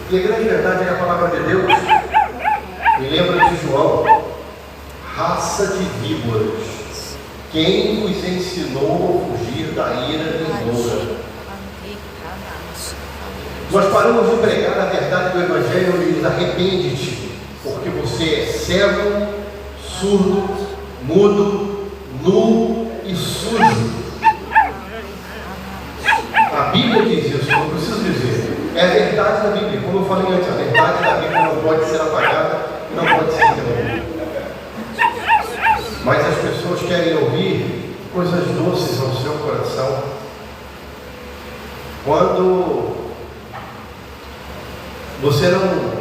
E a grande verdade é que a palavra de Deus me lembra de João, raça de víboras, quem vos ensinou a fugir da ira vindoura? Nós paramos de pregar a verdade do Evangelho e diz: arrepende-te, porque você é cego, surdo, mudo, nu e sujo. A Bíblia diz isso, não preciso dizer. É a verdade da Bíblia. Como eu falei antes, a verdade da Bíblia não pode ser apagada, não pode ser interrompida. Mas as pessoas querem ouvir coisas doces ao seu coração. Quando você não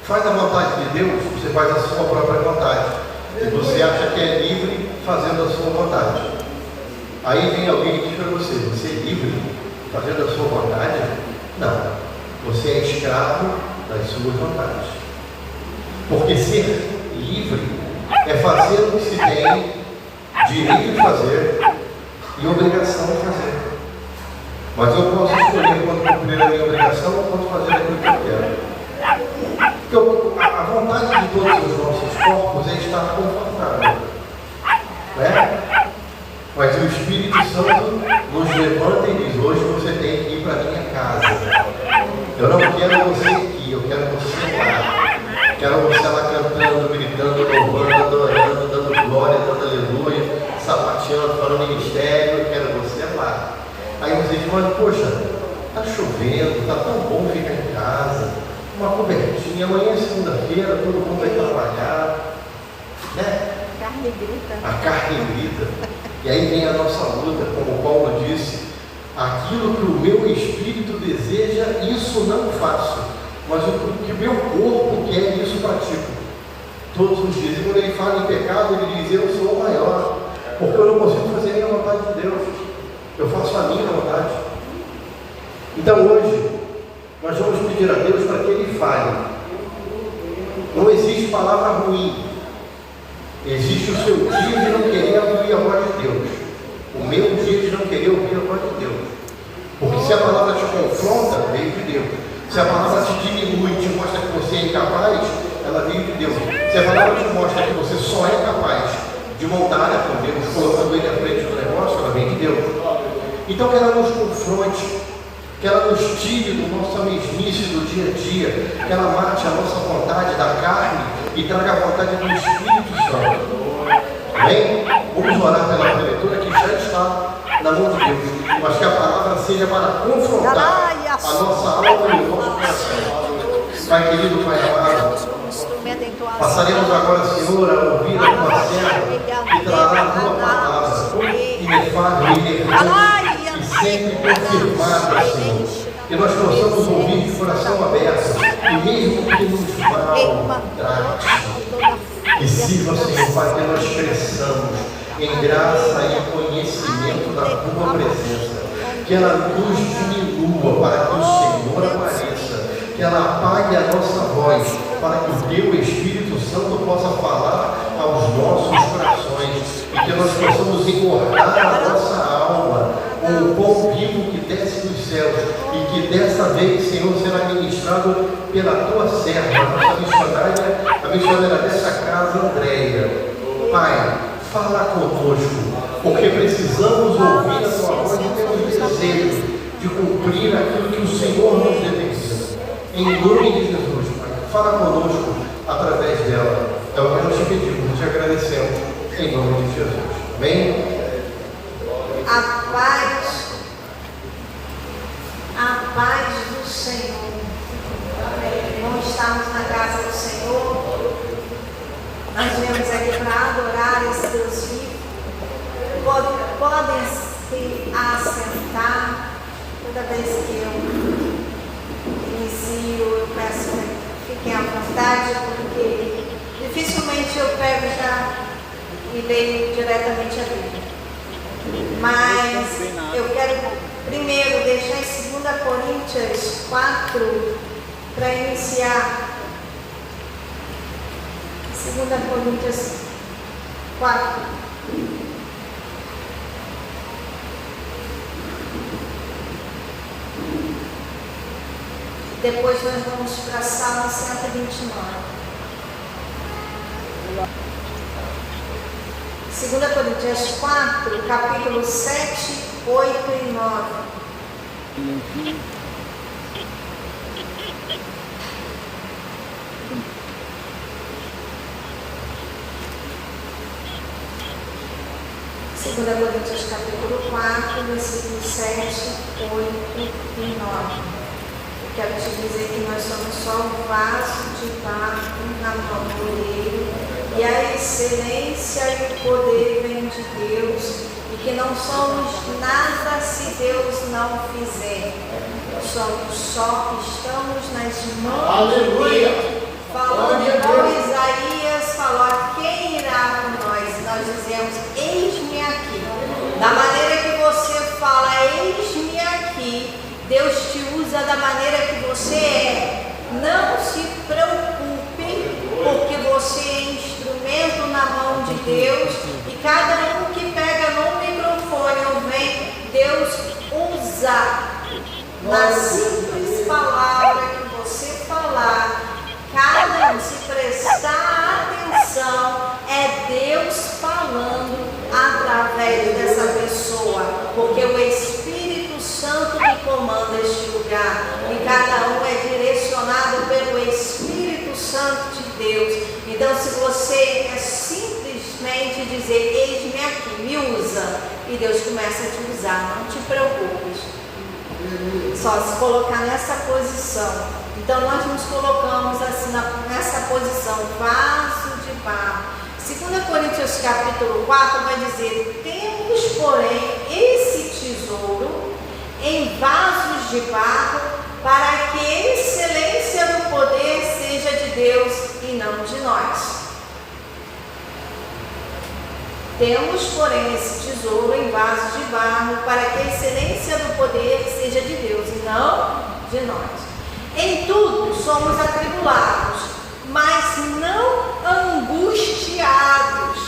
faz a vontade de Deus, você faz a sua própria vontade. E você acha que é livre fazendo a sua vontade. Aí vem alguém e diz para você: você é livre fazendo a sua vontade? Não. Você é escravo das suas vontades. Porque ser livre é fazer o que se tem direito de fazer e obrigação de fazer. Mas eu posso escolher quando cumprir a minha obrigação ou quando fazer aquilo que eu quero. Porque a vontade de todos os nossos corpos é estar confortável, né? Mas o Espírito Santo nos levanta e diz: hoje você tem que ir para a minha casa. Eu não quero você aqui, eu quero você lá. Quero você lá cantando, gritando, louvando, adorando, dando glória, dando aleluia, sapateando, falando em mistério. Eu quero você lá. Aí você diz: mas poxa, está chovendo, está tão bom ficar em casa, uma cobertinha, amanhã é segunda-feira, todo mundo vai trabalhar, né? A carne grita. A carne grita. E aí vem a nossa luta, como Paulo disse: aquilo que o meu espírito deseja, isso não faço, mas o que o meu corpo quer, isso pratico. Todos os dias. E quando ele fala em pecado, ele diz: eu sou o maior, porque eu não consigo fazer nem a vontade de Deus, eu faço a minha vontade. Então hoje, nós vamos pedir a Deus para que Ele fale. Não existe palavra ruim. Existe o seu dia de não querer ouvir a voz de Deus. O meu dia de não querer ouvir a voz de Deus. Porque se a palavra te confronta, veio de Deus. Se a palavra te diminui, te mostra que você é incapaz, ela veio de Deus. Se a palavra te mostra que você só é capaz de montar com Deus, colocando Ele à frente do negócio, ela vem de Deus. Então que ela nos confronte, que ela nos tire do nossa mesmice do dia a dia, que ela mate a nossa vontade da carne e traga a vontade do Espírito Santo. Amém? Vamos orar pela leitura que já está na mão de Deus, mas que a palavra seja para confrontar a nossa alma e o nosso coração. Pai querido, Pai amado, passaremos agora, Senhor, a ouvir a tua serva que trará a tua palavra inefável e inerrante e sempre confirmada, Senhor. Que nós possamos ouvir de coração aberto e mesmo que nos maltrate, que sirva, Senhor, para que nós cresçamos em graça e conhecimento da tua presença. Que ela nos diminua para que o Senhor apareça, que ela apague a nossa voz para que o teu Espírito Santo possa falar aos nossos corações e que nós possamos engordar a nossa alma com o pão vivo que desce dos céus e que dessa vez, Senhor, será ministrado pela tua serva, a nossa missionária, a missionária dessa casa, Andréia. Pai, fala conosco, porque precisamos ouvir a tua voz e temos desejo de cumprir aquilo que o Senhor nos determina. Em nome de Jesus, Pai, fala conosco através dela. É o que nós te pedimos, te agradecemos, em nome de Jesus. Amém? A paz do Senhor. Vamos estarmos na casa do Senhor. Nós viemos aqui para adorar esse Deus vivo. Podem se assentar. Toda vez que eu inicio, eu peço que fiquem à vontade, porque dificilmente eu pego já e leio diretamente a Bíblia. Mas eu quero primeiro deixar em 2 Coríntios 4 para iniciar. 2 Coríntios 4. Depois nós vamos para Salmo 129. 2 Coríntios 4, capítulo 7, 8 e 9. Segunda Coríntios capítulo 4, versículo 7, 8 e 9. Eu quero te dizer que nós somos só um vaso de barro na mão do oleiro, e a excelência e o poder vêm de Deus, e que não somos nada se Deus não fizer. Somos só, estamos nas mãos de Deus. Falando igual Isaías falou: quem irá por nós? E nós dizemos: eis-me aqui. Da maneira que você fala, eis-me aqui, Deus te usa da maneira que você é. Não se preocupe, porque você é instrumento na mão de Deus, e cada um que pega no microfone ou vem, Deus usa. Na simples palavra que você falar, cada um, se prestar atenção, é Deus falando através dessa pessoa, porque o Espírito Santo que comanda este lugar, e cada um é direcionado pelo Espírito Santo de Deus. Então, se você é simplesmente dizer: eis-me aqui, me usa, e Deus começa a te usar, não te preocupes. Só se colocar nessa posição. Então nós nos colocamos assim nessa posição, vaso de barro. 2 Coríntios capítulo 4 vai dizer: temos, porém, esse tesouro em vasos de barro, para que a excelência do poder seja de Deus e não de nós. Temos, porém, esse tesouro em vasos de barro, para que a excelência do poder seja de Deus e não de nós. Em tudo somos atribulados, mas não angustiados,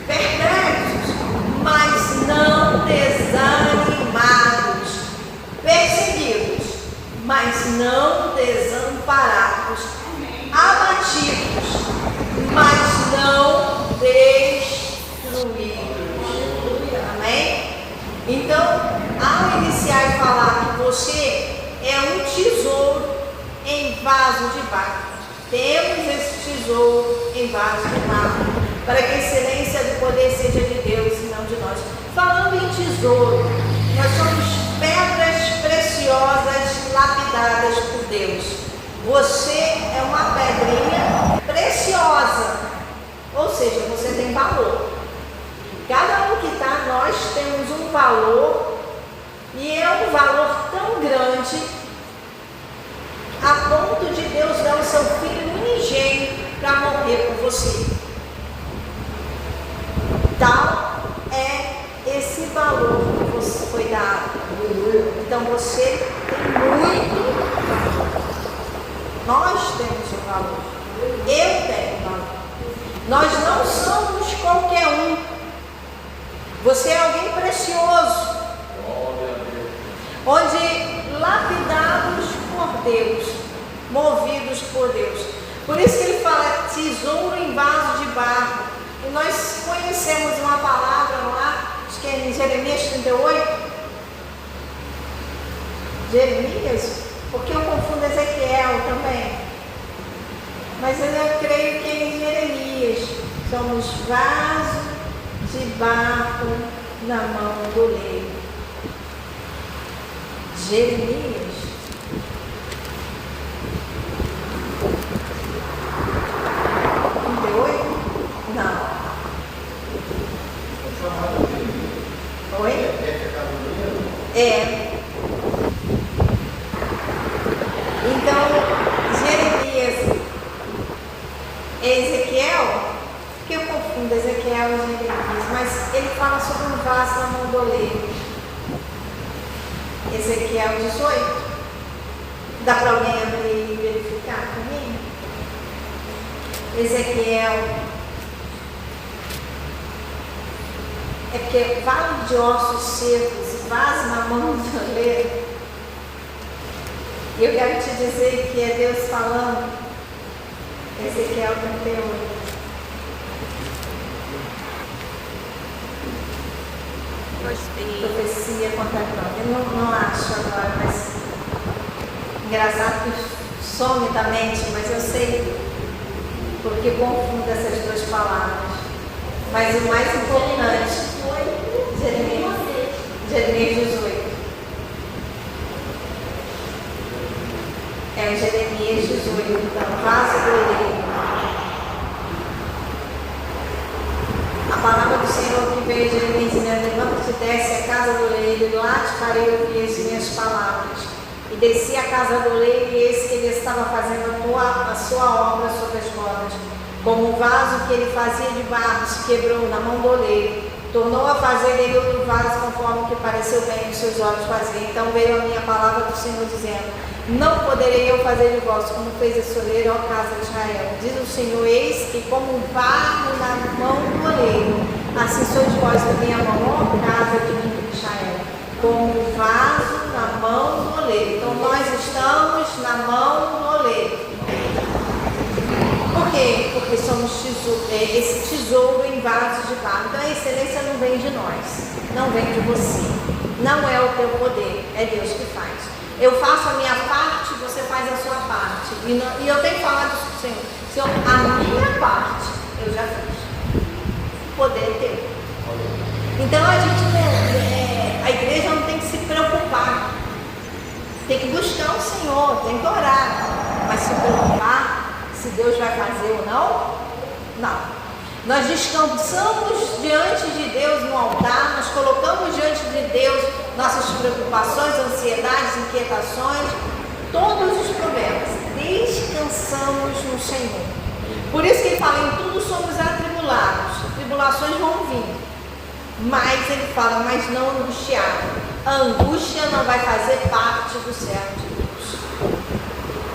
perplexos, mas não desanimados, perseguidos, mas não desamparados, abatidos, mas não destruídos. Amém? Então, ao iniciar e falar que você é um tesouro em vaso de barro, temos esse tesouro em vaso de barro, para que a excelência do poder seja de Deus e não de nós. Falando em tesouro, nós somos pedras preciosas lapidadas por Deus. Você é uma pedrinha preciosa, ou seja, você tem valor. Cada um que está, nós temos um valor, e é um valor tão grande a ponto de Deus dar o seu Filho unigênito para morrer por você. Tal é esse valor que você foi dado. Então você tem muito valor. Nós temos um valor. Eu tenho valor. Nós não somos qualquer um. Você é alguém precioso, onde lapidados por Deus, movidos por Deus. Por isso que ele fala tesouro em vaso de barro. E nós conhecemos uma palavra lá, acho que é em Jeremias 38. Jeremias, porque eu confundo Ezequiel também. Mas eu creio que é em Jeremias. Somos vaso de barro na mão do oleiro. Jeremias. Não. Oi? É. Então, Jeremias, Ezequiel, que eu confundo Ezequiel e Jeremias, mas ele fala sobre um vaso na mão do oleiro. Ezequiel 18. Dá para alguém abrir e verificar comigo? Ezequiel. É porque vale de ossos secos e vaso na mão do oleiro. Eu quero te dizer que é Deus falando, Ezequiel 38. Gostei. Profecia contra a prova. Eu não acho agora, mas engraçado que some da mente, mas eu sei porque confundo essas duas palavras. Mas o mais importante, Jeremias 18. É Jeremias 18, então, vaso do oleiro. A palavra do Senhor que veio de Jeremias dizendo: levanta-te e desce a casa do oleiro, e lá te farei ouvir as minhas palavras. E desci a casa do oleiro, e eis que ele estava fazendo a sua obra sobre as rodas. Como um vaso que ele fazia de barro se quebrou na mão do oleiro, tornou a fazer dele outro vaso conforme o que pareceu bem aos seus olhos fazer. Então veio a minha palavra do Senhor dizendo: não poderei eu fazer de vós como fez esse oleiro, ó casa de Israel. Diz o Senhor: eis que como um barro na mão do oleiro, assim sois vós na minha mão, ó casa de Israel. Como um vaso na mão do oleiro. Então nós estamos na mão do oleiro. Por quê? Porque somos esse tesouro em vasos de barro. Então a excelência não vem de nós, não vem de você, não é o teu poder, é Deus que faz. Eu faço a minha parte, você faz a sua parte. E eu tenho falado isso para o Senhor, a minha parte eu já fiz. O poder é teu. Então a igreja não tem que se preocupar, tem que buscar o Senhor, tem que orar, mas se preocupar se Deus vai fazer ou não? Não. Nós descansamos diante de Deus no altar, nós colocamos diante de Deus nossas preocupações, ansiedades, inquietações, todos os problemas. Descansamos no Senhor. Por isso que ele fala: em tudo somos atribulados. Tribulações vão vir. Mas ele fala: mas não angustiado. A angústia não vai fazer parte do servo de Deus.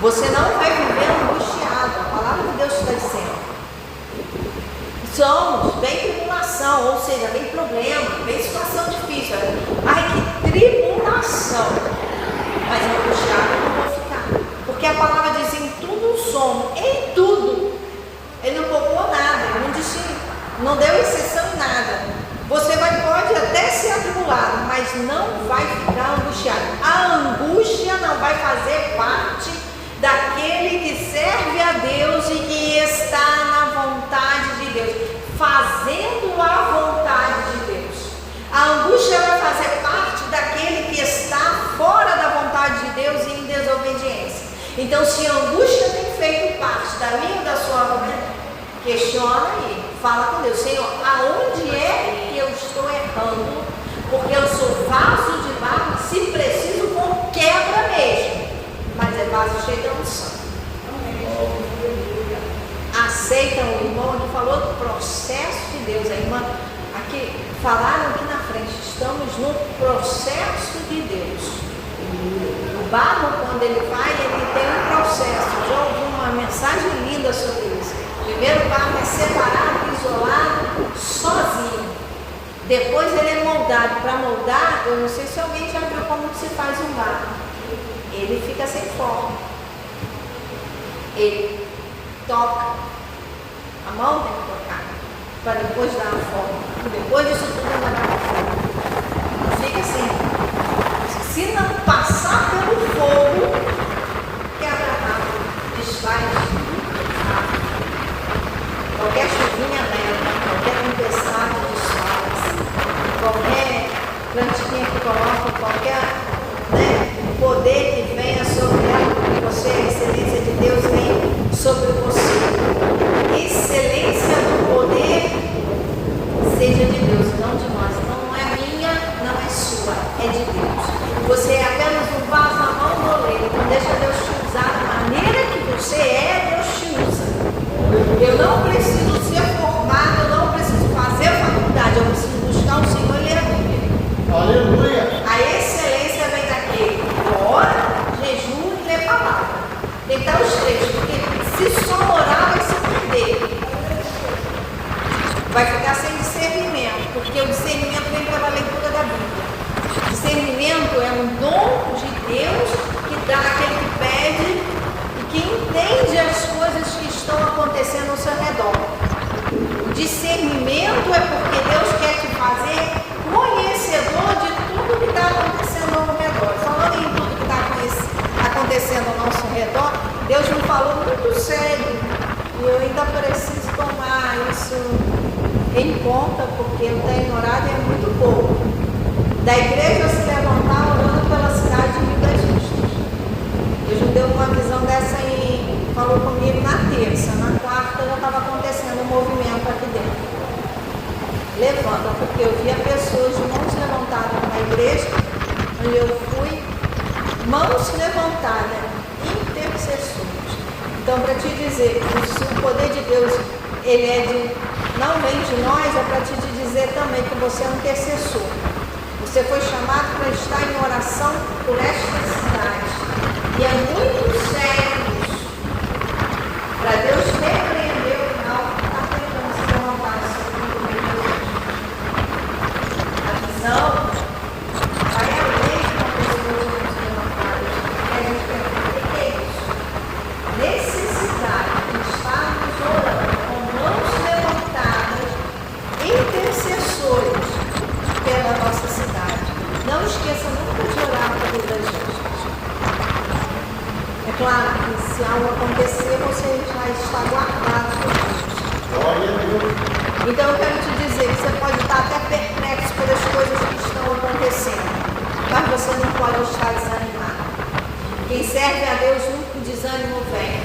Você não vai viver angustiado. A palavra de Deus está dizendo. Vem tribulação, ou seja, vem problema, vem situação difícil. Ai, que tribulação. Mas angustiado eu não vou ficar. Porque a palavra diz: em tudo somos, em tudo. Ele não colocou nada, ele não disse, não deu exceção em nada. Você pode até ser atribulado, mas não vai ficar angustiado. A angústia não vai fazer parte daquele que serve a Deus e que está na vontade de Deus, fazendo a vontade de Deus. A angústia vai fazer parte daquele que está fora da vontade de Deus e em desobediência. Então, se a angústia tem feito parte da minha ou da sua vontade, questiona aí, fala com Deus: Senhor, aonde é que eu estou errando? Porque eu sou vaso de barro, se preciso, com quebra mesmo. Mas é vaso cheio de unção. Aceitam o irmão que falou do processo de Deus. A irmã, aqui, falaram aqui na frente, estamos no processo de Deus. O barro, quando ele vai, ele tem um processo. Já ouvi uma mensagem linda sobre isso. Primeiro o barro é separado, isolado, sozinho. Depois ele é moldado. Para moldar, eu não sei se alguém já viu como se faz um barro. Ele fica sem forma. Ele toca. A mão tem que tocar para depois dar a forma. E depois disso tudo ainda dá a forma. Fica assim. Se não passar pelo fogo, quebra rápido, desfaz rápido. Qualquer chuvinha leva, qualquer tempestade desfaz. Qualquer plantinha que coloca, qualquer poder que venha sobre ela, porque você, a excelência de Deus vem sobre você. Excelência do poder seja de Deus, não de nós. Então não é minha, não é sua, é de Deus. Você é apenas um vaso na mão do oleiro. Então deixa Deus te usar da maneira que você é, Deus te usa. Eu não preciso ser formado, eu não preciso fazer faculdade, eu preciso buscar o Senhor e ler a Bíblia. Aleluia! A excelência vem daquele que ora, jejum e lê palavra. Tem que estar os três, porque se só orar vai se perder. Vai ficar sem discernimento, porque o discernimento vem pela leitura da Bíblia. Discernimento é um dom de Deus que dá aquele que pede e que entende as coisas que estão acontecendo ao seu redor. O discernimento é porque Deus quer te fazer conhecedor de tudo que está acontecendo ao redor. Falando em tudo que está acontecendo ao nosso redor, Deus me falou muito sério e eu ainda preciso tomar isso em conta, porque eu tenho orado e é muito pouco. Da igreja se levantar orando pela cidade de Rio das Ostras. Deus me deu uma visão dessa e falou comigo na terça. Na quarta já estava acontecendo um movimento aqui dentro. Levanta, porque eu via pessoas de mãos levantadas na igreja, onde eu fui, mãos levantadas, intercessores. Então, para te dizer que se o poder de Deus ele não vem de nós, é para te dizer também que você é um intercessor. Você foi chamado para estar em oração por esta cidade. E é muito sério isso. Para Deus repreender o mal que está tentando se levantar sobre o meio de Deus. A visão vai além de uma pessoa se levantar. A gente pergunta, o que é isso? Necessidade de estarmos orando com mãos levantadas, intercessores pela nossa cidade. Não esqueça nunca de orar para Rio das Ostras. É claro que se algo acontecer, você já está guardado por Deus. Glória a Deus. Então eu quero te dizer que você pode estar até perplexo pelas coisas que estão acontecendo, mas você não pode estar desanimado. Quem serve a Deus nunca o desânimo vem.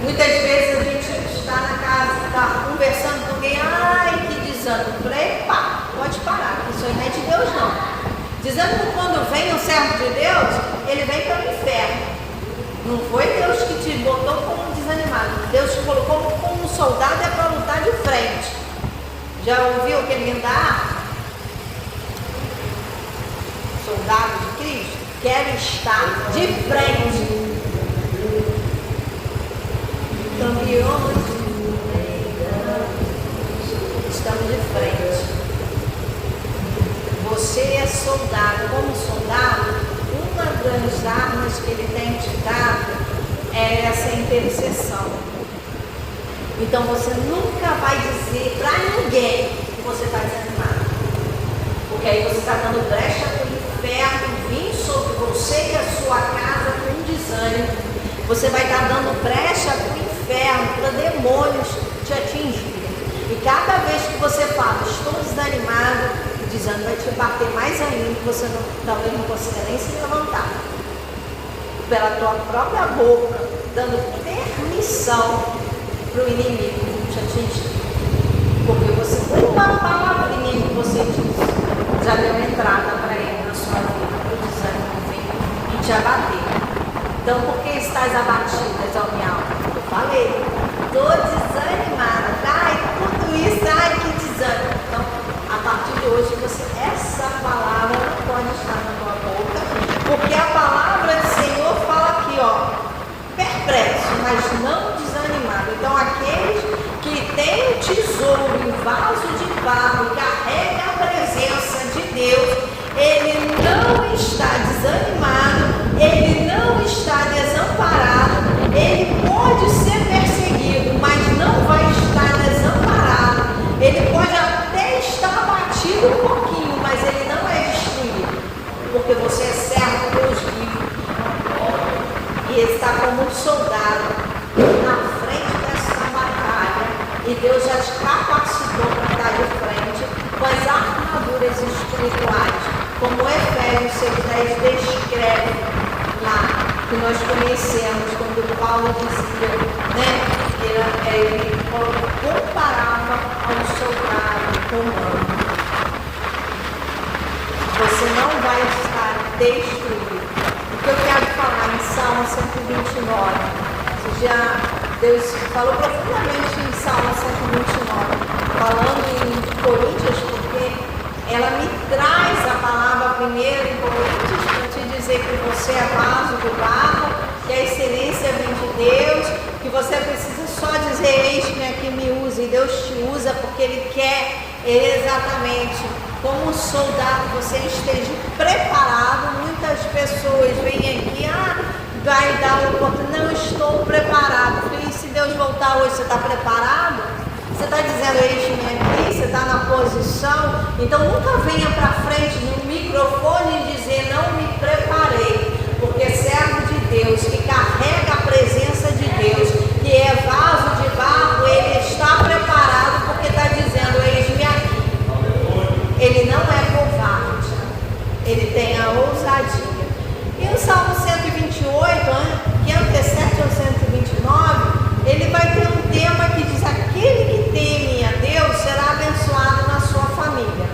Muitas vezes a gente está na casa, está conversando com alguém, ai que desânimo. Eu falei, pá, pode parar, isso aí não é de Deus não. Desânimo quando vem um servo de Deus, ele vem para o inferno. Não foi Deus que te botou como desanimado. Deus te colocou como um soldado é para lutar de frente. Já ouviu aquele andar? Soldado de Cristo? Quero estar de frente. Campeões, estamos de frente. Você é soldado. Como soldado, uma das armas que ele tem te dado é essa intercessão. Então você nunca vai dizer para ninguém que você está desanimado. Porque aí você está dando brecha para o inferno vir sobre você e a sua casa com um desânimo. Você vai estar dando brecha para o inferno, para demônios te atingirem. E cada vez que você fala, estou desanimado, o desânimo vai te bater mais ainda, que você talvez não consiga nem se levantar. Pela tua própria boca, dando permissão para o inimigo te atingir. Porque você, uma palavrinha que você diz, já deu entrada para ele na sua vida, para o desânimo vir e te abater. Então, por que estás abatida, minha alma? Eu falei, estou desanimada, ai, tudo isso, ai, que desânimo. Então, a partir de hoje, essa palavra não pode estar na tua boca, porque a palavra do Senhor fala aqui, ó, perplexo, mas não desanimado. Então, aqueles que têm o tesouro em vaso de barro e carrega a presença de Deus, ele não está desanimado, ele não está desamparado, ele pode ser perseguido, mas não vai estar desamparado. Ele pode até estar abatido um pouquinho, mas ele não é destruído, porque você é servo de Deus vivo. E ele está como um soldado na frente dessa batalha, e Deus já te capacitou para estar de frente com as armaduras espirituais, como Efésios 6:10 descreve lá, que nós conhecemos quando Paulo dizia, né, ele comparava ao soldado romano. Você não vai estar destruído. O que eu quero falar em Salmo 129, Deus falou profundamente em Salmo 129, falando em Coríntios, porque ela me traz a palavra primeiro em Coríntios para te dizer que você é vaso de barro, que a excelência vem de Deus, que você precisa só dizer, eis-me aqui, me usa, e Deus te usa porque Ele quer exatamente como um soldado você esteja preparado. Muitas pessoas vêm aqui, vai dar o ponto, não estou preparado. Falei, e se Deus voltar hoje, você está preparado? Você está dizendo, eis-me aqui, você está na posição? Então nunca venha para frente no microfone e dizer, não me preparei. Porque servo de Deus, que carrega a presença de Deus, que é vaso de barro, ele está preparado porque está dizendo, eis-me aqui. Ele não é covarde, ele tem a ousadia. E o Salmo 128, que antecede ao 129, ele vai ter um tema que diz, aquele que teme a Deus será abençoado na sua família.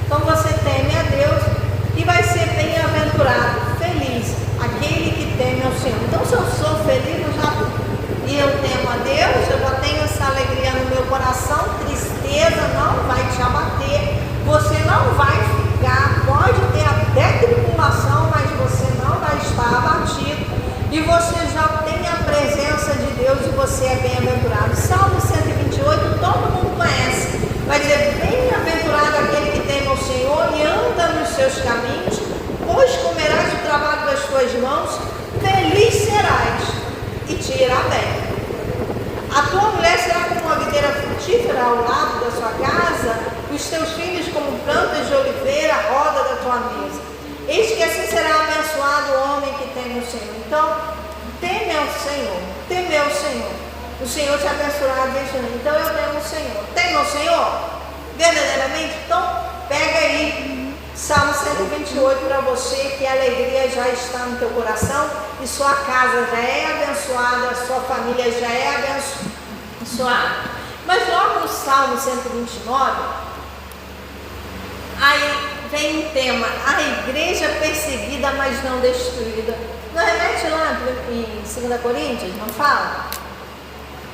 Então você teme a Deus e vai ser bem-aventurado, feliz, aquele que teme ao Senhor. Então se eu sou feliz, e eu temo a Deus, eu já tenho essa alegria no meu coração, tristeza não vai te abater, você não vai ficar, pode ter até tribulação, mas você não vai estar abatido, e você já tem a presença de Deus e você é bem-aventurado. Salmo 128, todo mundo conhece, vai dizer, bem-aventurado aquele que teme ao Senhor e anda nos seus caminhos, pois comerás o trabalho das tuas mãos, feliz serás e te irá bem. A tua mulher será como uma videira frutífera ao lado da sua casa, os teus filhos como plantas de oliveira à roda da tua mesa. Eis que assim será abençoado o homem que teme o Senhor. Então, teme ao Senhor, teme ao Senhor. O Senhor te abençoará desde hoje. Então eu temo o Senhor. Teme ao Senhor? Verdadeiramente? Então, pega aí Salmo 128 para você, que a alegria já está no teu coração e sua casa já é abençoada, sua família já é abençoada. Mas logo no Salmo 129, aí vem o tema, a igreja perseguida, mas não destruída. Não remete lá em 2 Coríntios, não fala?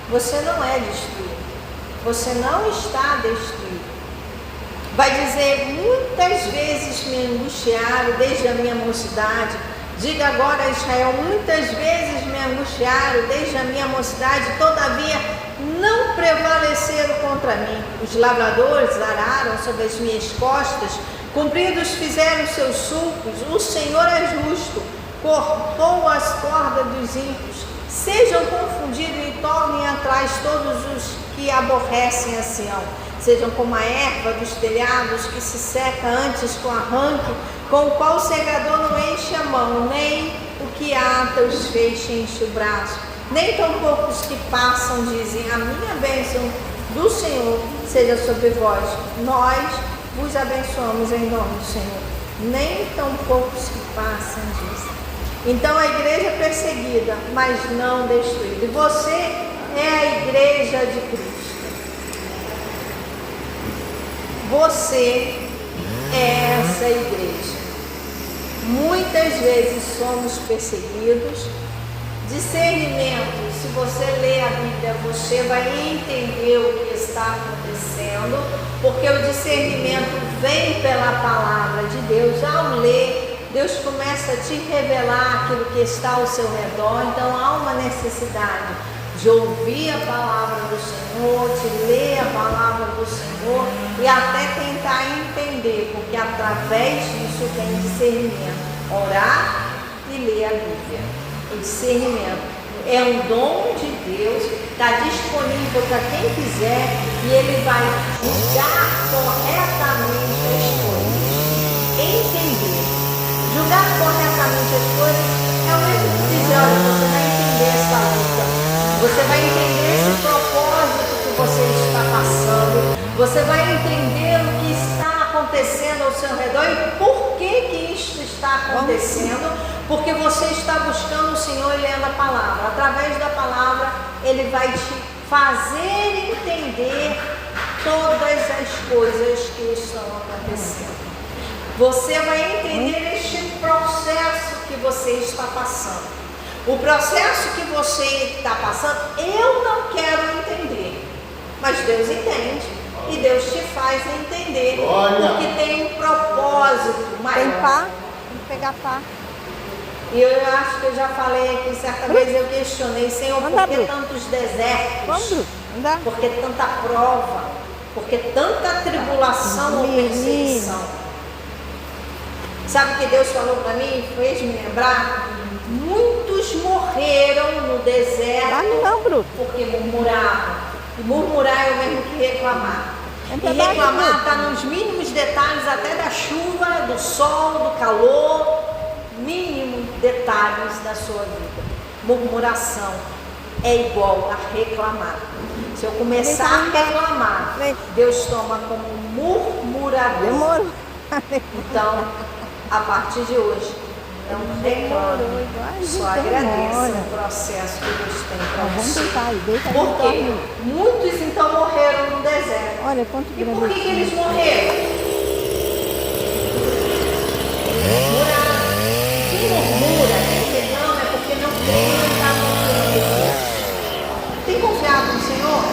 Você não é destruído, você não está destruído. Vai dizer, muitas vezes me angustiaram desde a minha mocidade. Diga agora, Israel, muitas vezes me angustiaram desde a minha mocidade, todavia não prevaleceram contra mim. Os lavradores araram sobre as minhas costas, compridos fizeram seus sulcos. O Senhor é justo, cortou as cordas dos ímpios. Sejam confundidos e tornem atrás todos os que aborrecem a Sião. Sejam como a erva dos telhados que se seca antes com arranque, com o qual o segador não enche a mão, nem o que ata os feixes enche o braço. Nem tampouco os que passam dizem, a minha bênção do Senhor seja sobre vós. Nós vos abençoamos em nome do Senhor. Nem tampouco os que passam dizem. Então a igreja é perseguida, mas não destruída. E você é a igreja de Cristo. Você é essa igreja. Muitas vezes somos perseguidos. Discernimento, se você ler a Bíblia, você vai entender o que está acontecendo, porque o discernimento vem pela palavra de Deus. Ao ler, Deus começa a te revelar aquilo que está ao seu redor. Então há uma necessidade de ouvir a palavra do Senhor, de ler a palavra do Senhor e até tentar entender, porque através disso vem discernimento. Orar e ler a Bíblia. O discernimento é um dom de Deus, está disponível para quem quiser e ele vai julgar corretamente as coisas. Entender. Julgar corretamente as coisas é o mesmo que dizer, olha, você vai entender essa luta. Você vai entender esse propósito que você está passando. Você vai entender o que está acontecendo ao seu redor e por que isto está acontecendo. Porque você está buscando o Senhor e lendo a palavra. Através da palavra, Ele vai te fazer entender todas as coisas que estão acontecendo. Você vai entender este processo que você está passando. O processo que você está passando, eu não quero entender, mas Deus entende e Deus te faz entender, porque tem um propósito maior. Tem pá? Tem que pegar pá. E eu acho que eu já falei aqui, certa vez eu questionei, Senhor, por que tantos desertos? Por que tanta prova? Por que tanta tribulação ou perseguição? Sabe o que Deus falou para mim? Fez me lembrar? muitos morreram no deserto Lá não, Bruto. porque murmuravam. E murmurar é o mesmo que reclamar. Um E pedaço, reclamar Bruto. está nos mínimos detalhes até da chuva, do sol, do calor, mínimos detalhes da sua vida. Murmuração é igual a reclamar. Se eu começar a reclamar, Deus toma como murmurador. Demorou. Então, a partir de hoje, não reclame, só agradeça o processo que Deus tem para Vamos você. deitar aí, deita aí. Por quê? dorme. Muitos então morreram no deserto. Olha quanto E por grande. que eles morreram? Murmuraram. Quem murmura, quem reclama é porque não está confiando em Deus. Tem confiado no Senhor?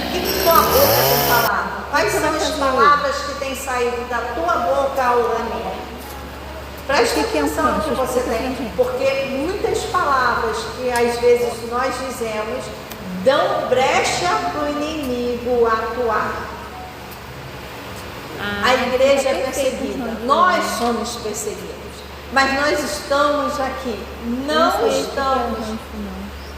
O que tua boca tem falado? Quais são as palavras que têm saído da tua boca ou da minha? Preste atenção no que você tem, porque muitas palavras que às vezes nós dizemos dão brecha para o inimigo atuar. A igreja é perseguida, nós somos perseguidos, mas nós estamos aqui, não estamos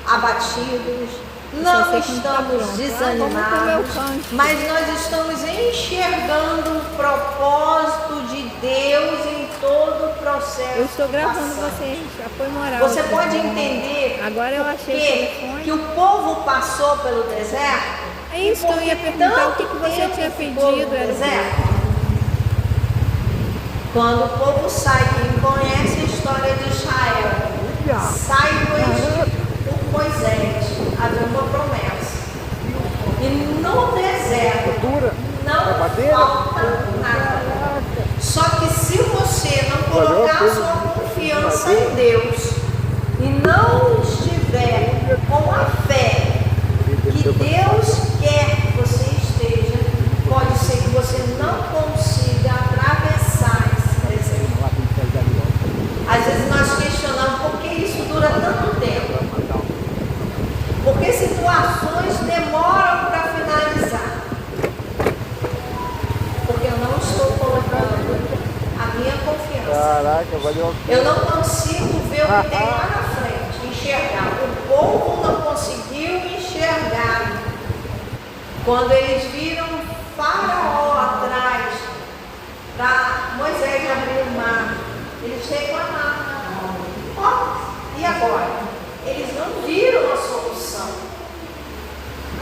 abatidos, não estamos desanimados, mas nós estamos enxergando o propósito de Deus em todo o processo. Eu estou gravando que passamos. vocês, apoio moral. Você pode entender Agora eu achei o telefone. que o povo passou pelo deserto? É isso que eu ia perguntar, o que você tinha pedido? Era Deserto. Quando o povo sai, quem conhece a história de Israel, sai do Egito por Moisés, havia uma promessa. E no deserto não falta nada. Só que se você não colocar sua confiança em Deus e não estiver com a fé que Deus quer que você esteja, pode ser que você não consiga atravessar esse deserto. Às vezes nós questionamos por que isso dura tanto tempo. Porque situações demoram para finalizar. Porque eu não estou colocando a minha confiança. Caraca, valeu. Eu não consigo ver o que tem lá na frente, enxergar. O povo não conseguiu enxergar. Quando eles viram Faraó atrás, para Moisés abrir o mar, eles reclamaram. Ó, e agora? Eles não viram a solução.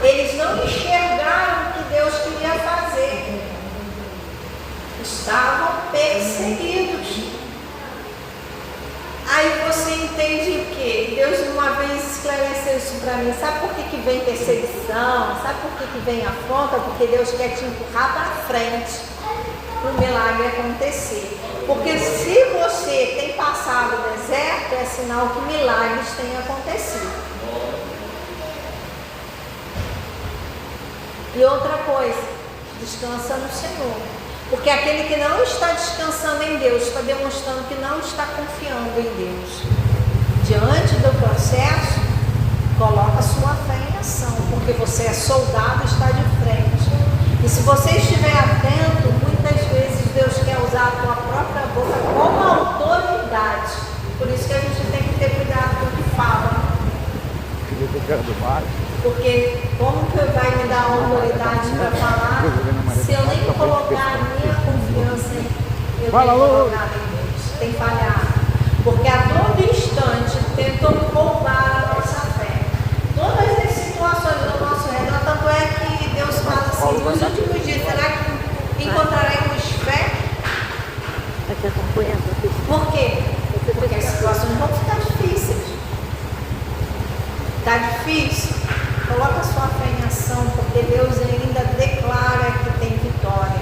Eles não enxergaram o que Deus queria fazer. Estavam perseguidos. Aí você entende o quê? Deus uma vez esclareceu isso para mim. Sabe por que vem perseguição? Sabe por que vem afronta? Porque Deus quer te empurrar para frente para o milagre acontecer. Porque se você tem passado o deserto, é sinal que milagres têm acontecido. E outra coisa, descansa no Senhor. Porque aquele que não está descansando em Deus, está demonstrando que não está confiando em Deus. Diante do processo, coloca sua fé em ação, porque você é soldado e está de frente. E se você estiver atento, muitas vezes Deus quer usar a tua própria boca como autoridade. Por isso que a gente tem que ter cuidado com o que fala. Porque como que vai me dar autoridade para falar se eu nem colocar a minha confiança em eu tenho colocado em Deus? Tem falhado. Porque a todo instante tentam roubar a nossa fé. Todas as situações ao nosso redor, tanto é que Deus fala assim, nos últimos dias, será que encontraremos fé? Por quê? Porque as situações vão ficar difíceis. Está difícil? Coloca sua fé em ação, porque Deus ainda declara que tem vitória.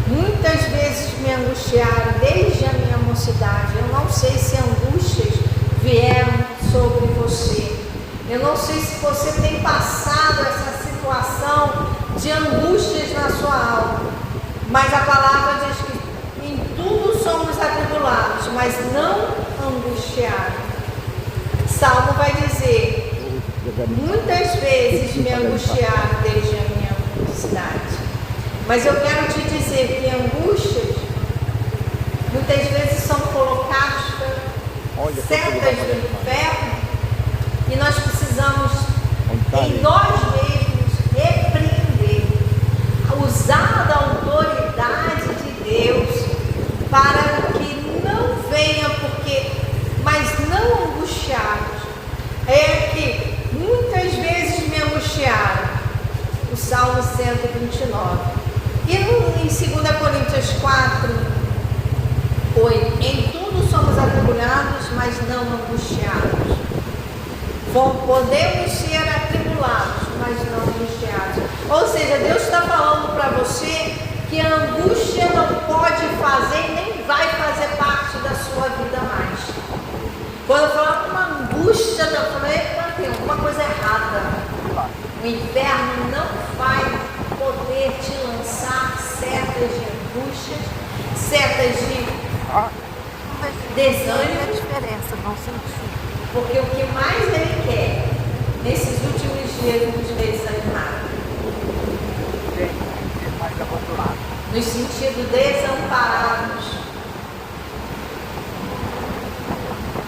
Muitas vezes me angustiaram desde a minha mocidade. Eu não sei se angústias vieram sobre você. Eu não sei se você tem passado essa situação de angústias na sua alma. Mas a palavra diz que em tudo somos atribulados, mas não angustiados. Salmo vai dizer: muitas vezes me angustiaram desde a minha mocidade. Mas eu quero te dizer que angústias muitas vezes são colocadas setas do inferno, e nós precisamos em nós mesmos repreender, usar da autoridade de Deus para que não venha, mas não angustiados. É que muitas vezes me angustiaram, o Salmo 129. E em 2 Coríntios 4, 8, em tudo somos atribulados, mas não angustiados. Podemos ser atribulados, mas não angustiados. Ou seja, Deus está falando para você que a angústia não pode fazer, nem vai fazer parte da sua vida mais. Quando eu falo uma angústia, eu falei, tem alguma coisa errada. O inferno não vai poder te lançar setas de angústias, setas de desânimo. A diferença, não sentir. Porque o que mais ele quer, nesses últimos dias, nos desanimar. Nos sentidos desamparados.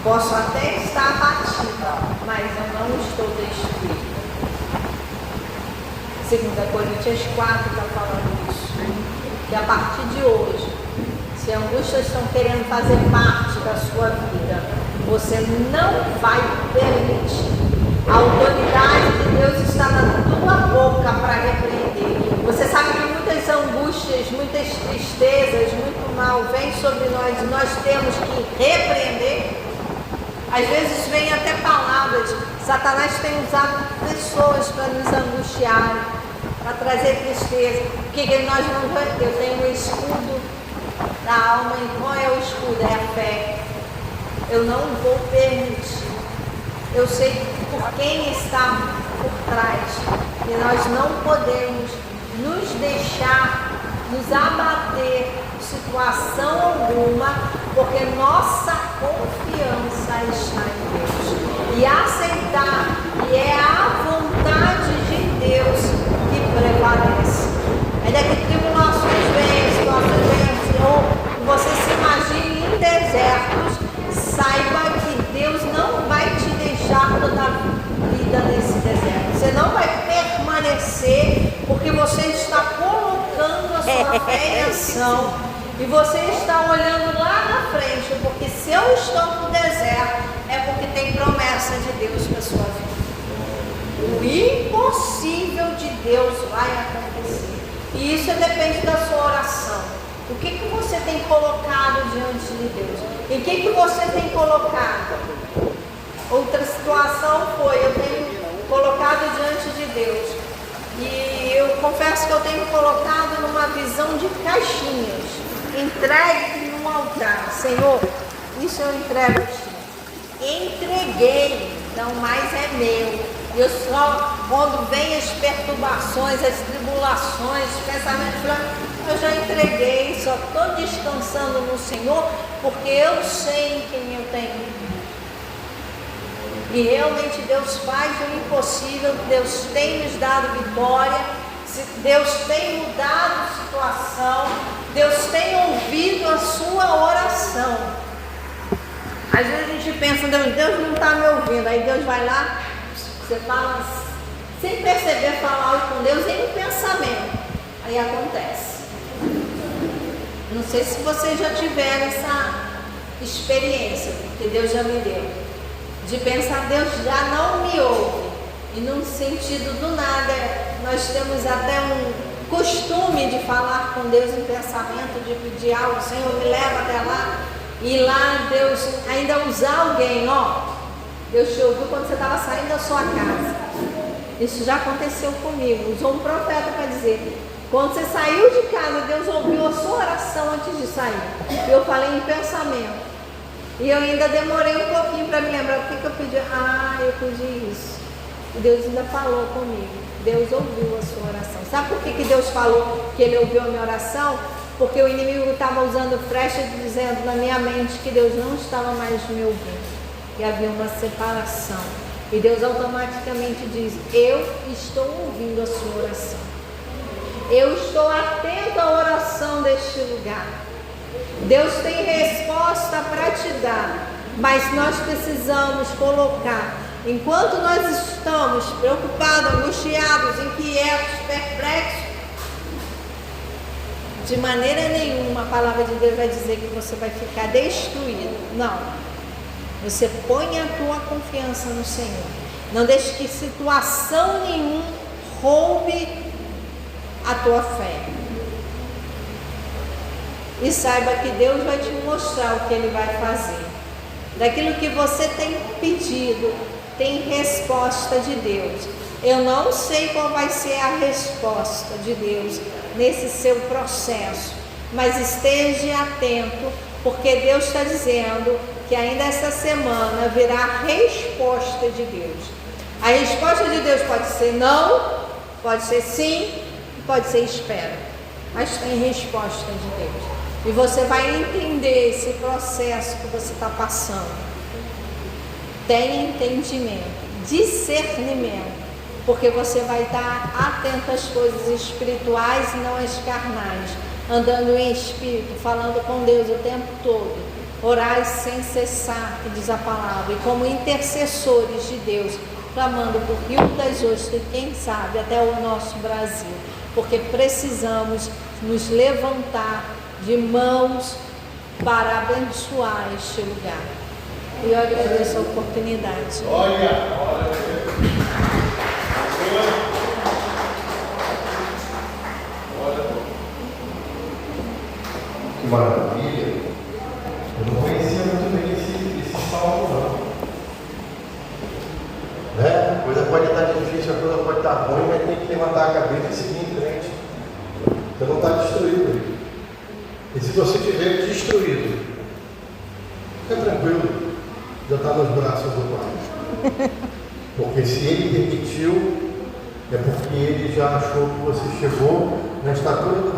Posso até estar abatida, mas eu não estou destruída. 2 Coríntios 4 está falando isso. Que a partir de hoje, se angústias estão querendo fazer parte da sua vida, você não vai permitir. A autoridade de Deus está na tua boca para repreender. Você sabe que muitas angústias, muitas tristezas, muito mal vêm sobre nós e nós temos que repreender. Às vezes vem até palavras. Satanás tem usado pessoas para nos angustiar, para trazer tristeza. O que nós vamos ver? Eu tenho um escudo da alma. E qual é o escudo? É a fé. Eu não vou permitir. Eu sei por quem está por trás. E nós não podemos nos deixar, nos abater de situação alguma, porque nossa confiança está em Deus. E aceitar que é a vontade de Deus que prevalece. Ainda que tribulações venham, situações venham, Senhor, você se imagine em desertos, saiba que Deus não vai te deixar toda a vida nesse deserto. Você não vai permanecer, porque você está colocando a sua fé em ação. E você está olhando lá na frente, porque se eu estou no deserto, é porque tem promessa de Deus para a sua vida. O impossível de Deus vai acontecer. E isso depende da sua oração. O que você tem colocado diante de Deus? Em que você tem colocado? Outra situação foi, eu tenho colocado diante de Deus. E eu confesso que eu tenho colocado numa visão de caixinhas. Entregue no altar. Senhor, isso eu entrego a ti. Entreguei, não mais é meu. Eu só, quando vem as perturbações, as tribulações, os pensamentos, eu já entreguei, só estou descansando no Senhor, porque eu sei em quem eu tenho. E realmente Deus faz o impossível, Deus tem nos dado vitória, Deus tem mudado a situação, Deus tem ouvido a sua oração. Às vezes a gente pensa, Deus não está me ouvindo, aí Deus vai lá, você fala, sem perceber, falar com Deus em um pensamento, aí acontece. Não sei se vocês já tiveram essa experiência, que Deus já me deu, de pensar, Deus já não me ouve, e num sentido do nada, nós temos até um costume de falar com Deus em pensamento, de pedir algo, Senhor, me leva até lá, e lá Deus ainda usar alguém, Deus te ouviu quando você estava saindo da sua casa. Isso já aconteceu comigo, usou um profeta para dizer, quando você saiu de casa, Deus ouviu a sua oração antes de sair. Eu falei em pensamento. E eu ainda demorei um pouquinho para me lembrar o que eu pedi. Eu pedi isso. E Deus ainda falou comigo. Deus ouviu a sua oração. Sabe por que Deus falou que Ele ouviu a minha oração? Porque o inimigo estava usando flecha dizendo na minha mente que Deus não estava mais me ouvindo. E havia uma separação. E Deus automaticamente diz, eu estou ouvindo a sua oração. Eu estou atento à oração deste lugar. Deus tem resposta para te dar. Mas nós precisamos colocar, enquanto nós estamos preocupados, angustiados, inquietos, perplexos, de maneira nenhuma a palavra de Deus vai dizer que você vai ficar destruído. Não. Você põe a tua confiança no Senhor. Não deixe que situação nenhuma roube a tua fé. E saiba que Deus vai te mostrar o que Ele vai fazer. Daquilo que você tem pedido, tem resposta de Deus. Eu não sei qual vai ser a resposta de Deus nesse seu processo, mas esteja atento, porque Deus está dizendo que ainda essa semana virá a resposta de Deus. A resposta de Deus pode ser não, pode ser sim, pode ser espera, mas tem resposta de Deus. E você vai entender esse processo que você está passando. Tenha entendimento, discernimento, porque você vai estar atento às coisas espirituais e não às carnais, andando em espírito, falando com Deus o tempo todo. Orai sem cessar, que diz a palavra, e como intercessores de Deus, clamando por Rio das Ostras e quem sabe até o nosso Brasil, porque precisamos nos levantar de mãos para abençoar este lugar. E eu agradeço a oportunidade. Que maravilha! Eu não conhecia muito bem esse salmo, não. Né? A coisa pode estar difícil, a coisa pode estar ruim, mas tem que levantar a cabeça e seguir em frente. Você não está destruído. E se você estiver destruído, fica tranquilo, já está nos braços do Pai. Porque se Ele permitiu, é porque Ele já achou que você chegou na estatura do